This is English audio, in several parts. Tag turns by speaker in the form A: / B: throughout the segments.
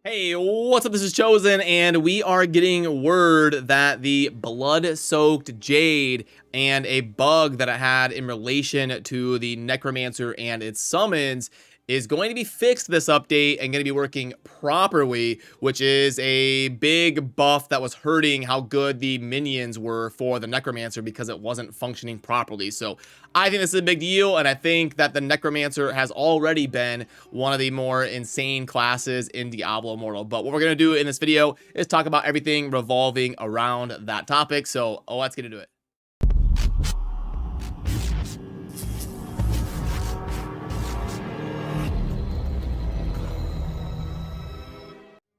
A: Hey, what's up? This is Chosen, and we are getting word that the blood-soaked jade and a bug that it had in relation to the necromancer and its summons is going to be fixed this update and going to be working properly, which is a big buff that was hurting how good the minions were for the necromancer because it wasn't functioning properly. So I think this is a big deal, and I think that the necromancer has already been one of the more insane classes in Diablo Immortal. But what we're going to do in this video is talk about everything revolving around that topic. So let's get into it.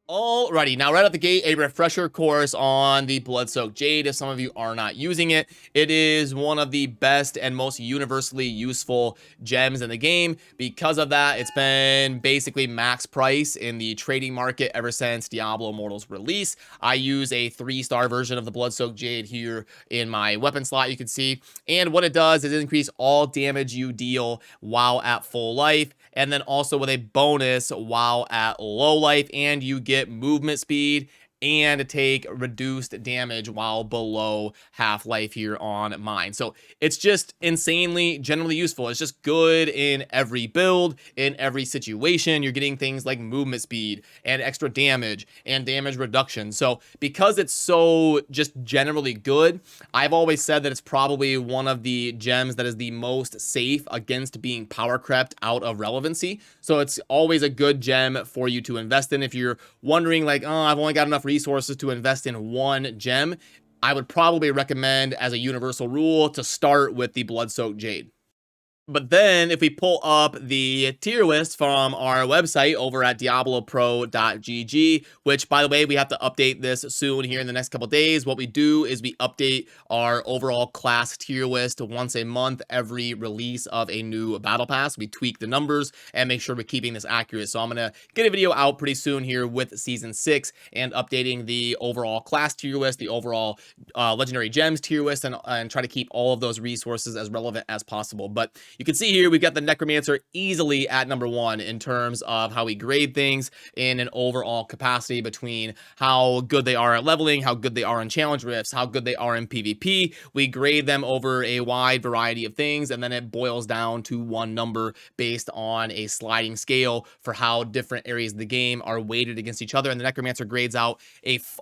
A: Alrighty, now right out the gate, a refresher course on the Blood-Soaked Jade. If some of you are not using it, it is one of the best and most universally useful gems in the game. Because of that, it's been basically max price in the trading market ever since Diablo Immortal's release. I use a 3-star version of the Blood-Soaked Jade here in my weapon slot, you can see. And what it does is increase all damage you deal while at full life, and then also with a bonus while at low life, and you get movement speed and take reduced damage while below half life here on mine. So it's just insanely generally useful. It's just good in every build, in every situation. You're getting things like movement speed and extra damage and damage reduction. So because it's so just generally good, I've always said that it's probably one of the gems that is the most safe against being power crept out of relevancy. So it's always a good gem for you to invest in. If you're wondering like, oh, I've only got enough resources to invest in one gem, I would probably recommend as a universal rule to start with the Blood-Soaked Jade. But then if we pull up the tier list from our website over at diablopro.gg, which by the way, we have to update this soon here in the next couple days. What we do is we update our overall class tier list once a month, every release of a new battle pass. We tweak the numbers and make sure we're keeping this accurate. So I'm going to get a video out pretty soon here with season 6 and updating the overall class tier list, the overall legendary gems tier list, and try to keep all of those resources as relevant as possible. But you can see here we've got the necromancer easily at number 1 in terms of how we grade things in an overall capacity between how good they are at leveling, how good they are in challenge rifts, how good they are in PvP. We grade them over a wide variety of things, and then it boils down to one number based on a sliding scale for how different areas of the game are weighted against each other. And the necromancer grades out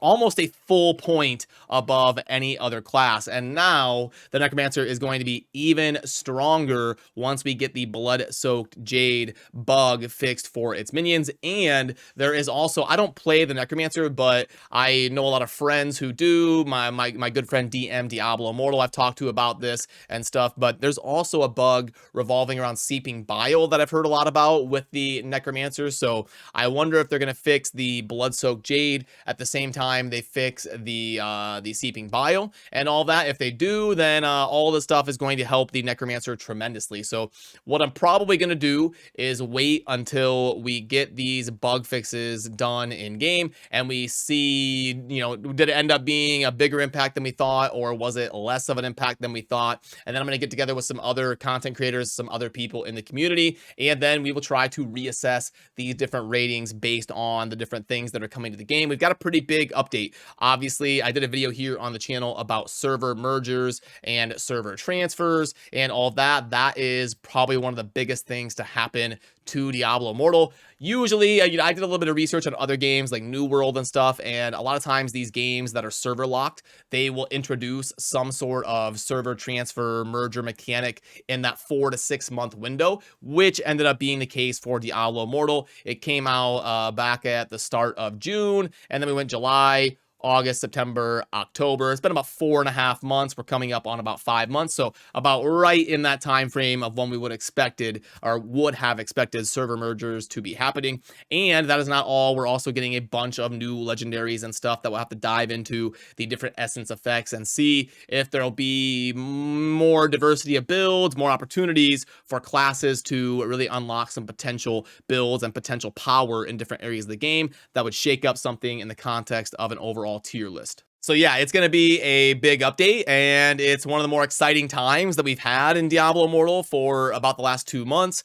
A: almost a full point above any other class. And now the necromancer is going to be even stronger once we get the Blood-Soaked Jade bug fixed for its minions. And there is also, I don't play the necromancer, but I know a lot of friends who do. My good friend DM Diablo Immortal, I've talked to about this and stuff. But there's also a bug revolving around seeping bile that I've heard a lot about with the necromancer. So I wonder if they're going to fix the Blood-Soaked Jade at the same time they fix the seeping bile and all that. If they do, then all this stuff is going to help the necromancer tremendously. So what I'm probably going to do is wait until we get these bug fixes done in game and we see, you know, did it end up being a bigger impact than we thought, or was it less of an impact than we thought? And then I'm going to get together with some other content creators, some other people in the community, and then we will try to reassess these different ratings based on the different things that are coming to the game. We've got a pretty big update. Obviously, I did a video here on the channel about server mergers and server transfers and all of that. That is probably one of the biggest things to happen to Diablo Immortal. Usually, I did a little bit of research on other games like New World and stuff, and a lot of times these games that are server locked, they will introduce some sort of server transfer merger mechanic in that 4 to 6 month window, which ended up being the case for Diablo Immortal. It came out back at the start of June, and then we went July, August, September, October. It's been about 4.5 months. We're coming up on about 5 months. So about right in that time frame of when we would have expected server mergers to be happening. And that is not all. We're also getting a bunch of new legendaries and stuff that we'll have to dive into the different essence effects and see if there'll be more diversity of builds, more opportunities for classes to really unlock some potential builds and potential power in different areas of the game that would shake up something in the context of an overall tier list. So yeah, it's going to be a big update, and it's one of the more exciting times that we've had in Diablo Immortal for about the last 2 months.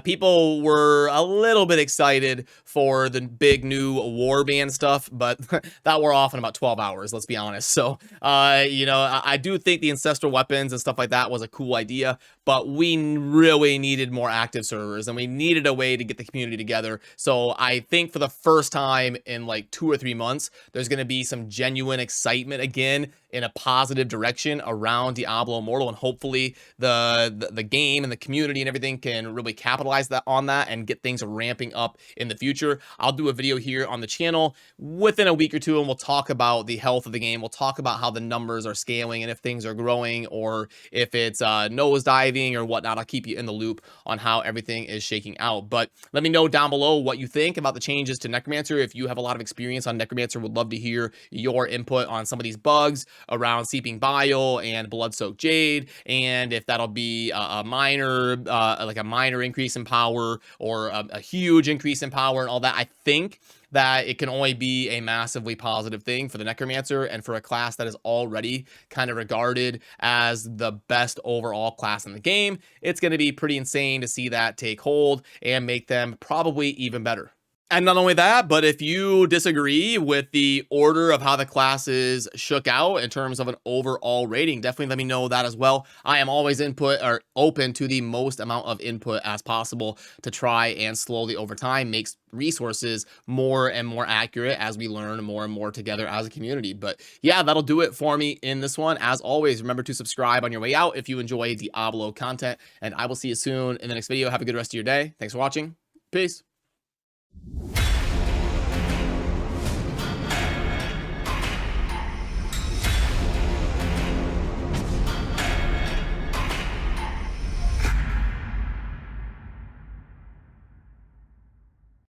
A: People were a little bit excited for the big new warband stuff, but that wore off in about 12 hours, let's be honest. So, you know, I do think the ancestral weapons and stuff like that was a cool idea, but we really needed more active servers and we needed a way to get the community together. So I think for the first time in like 2 or 3 months, there's going to be some genuine excitement again in a positive direction around Diablo Immortal, and hopefully the game and the community and everything can really capitalize on that and get things ramping up in the future. I'll do a video here on the channel within a week or two, and we'll talk about the health of the game. We'll talk about how the numbers are scaling and if things are growing or if it's nose diving or whatnot. I'll keep you in the loop on how everything is shaking out. But let me know down below what you think about the changes to Necromancer. If you have a lot of experience on Necromancer, would love to hear your input on some of these bugs around Seeping Bile and Blood-Soaked Jade, and if that'll be a minor, like a minor increase in power or a huge increase in power and all that. I think that it can only be a massively positive thing for the Necromancer and for a class that is already kind of regarded as the best overall class in the game. It's going to be pretty insane to see that take hold and make them probably even better. And not only that, but if you disagree with the order of how the classes shook out in terms of an overall rating, definitely let me know that as well. I am always open to the most amount of input as possible to try and slowly over time make resources more and more accurate as we learn more and more together as a community. But yeah, that'll do it for me in this one. As always, remember to subscribe on your way out if you enjoy Diablo content, and I will see you soon in the next video. Have a good rest of your day. Thanks for watching. Peace.